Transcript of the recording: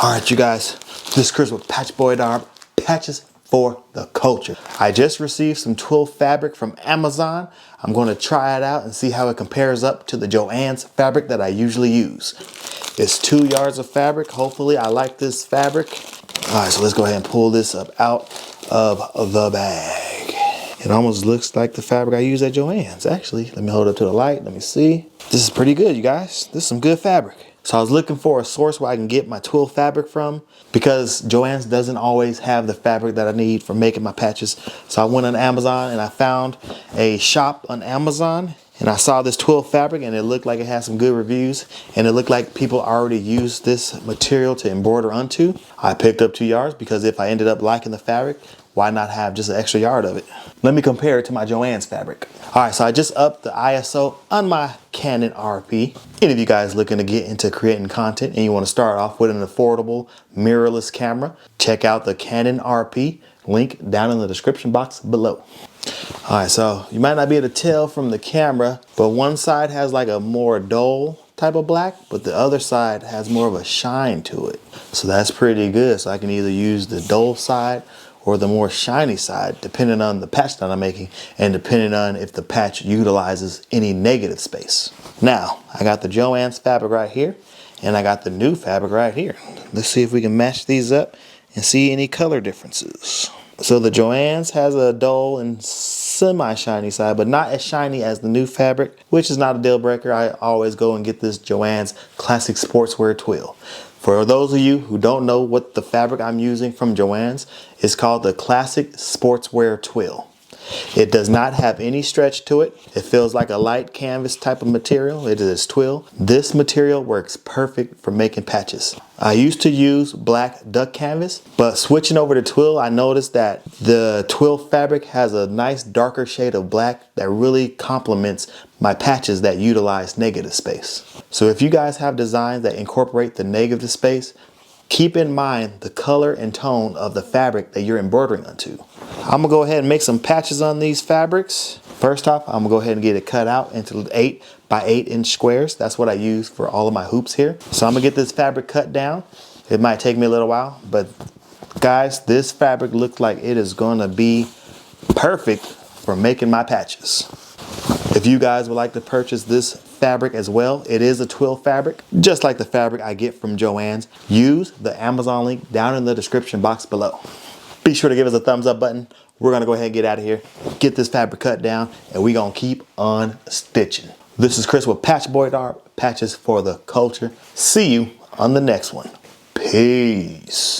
All right, you guys, this is Chris with Embroidery, patches for the culture. I just received some twill fabric from Amazon. I'm going to try it out and see how it compares up to the Joanns fabric that I usually use. It's 2 yards of fabric. Hopefully I like this fabric. All right, so let's go ahead and pull this up out of the bag. It almost looks like the fabric I use at Joann's. Actually, let me hold it up to the light. Let me see. This is pretty good, you guys. This is some good fabric. So I was looking for a source where I can get my twill fabric from because Joann's doesn't always have the fabric that I need for making my patches. So I went on Amazon and I found a shop on Amazon and I saw this twill fabric and it looked like it had some good reviews and it looked like people already used this material to embroider onto. I picked up 2 yards because if I ended up liking the fabric, why not have just an extra yard of it? Let me compare it to my Joann's fabric. All right, so I just upped the ISO on my Canon RP. Any of you guys looking to get into creating content and you want to start off with an affordable mirrorless camera, check out the Canon RP, link down in the description box below. All right, so you might not be able to tell from the camera, but one side has like a more dull type of black, but the other side has more of a shine to it. So that's pretty good. So I can either use the dull side or the more shiny side, depending on the patch that I'm making and depending on if the patch utilizes any negative space. Now, I got the Joanns fabric right here and I got the new fabric right here. Let's see if we can match these up and see any color differences. So the Joanns has a dull and semi-shiny side, but not as shiny as the new fabric, which is not a deal breaker. I always go and get this Joanns Classic Sportswear Twill. For those of you who don't know what the fabric I'm using from Joann's, it's called the Classic Sportswear Twill. It does not have any stretch to it. It feels like a light canvas type of material. It is twill. This material works perfect for making patches. I used to use black duck canvas, but switching over to twill, I noticed that the twill fabric has a nice darker shade of black that really complements my patches that utilize negative space. So if you guys have designs that incorporate the negative space, keep in mind the color and tone of the fabric that you're embroidering onto. I'm gonna go ahead and make some patches on these fabrics. First off, I'm gonna go ahead and get it cut out into 8 by 8 inch squares. That's what I use for all of my hoops here. So I'm gonna get this fabric cut down. It might take me a little while, but guys, this fabric looks like it is gonna be perfect for making my patches. If you guys would like to purchase this fabric as well, it is a twill fabric, just like the fabric I get from Joann's. Use the Amazon link down in the description box below. Be sure to give us a thumbs up button. We're gonna go ahead and get out of here, get this fabric cut down, and we're gonna keep on stitching. This is Chris with Embroidery, patches for the culture. See you on the next one. Peace.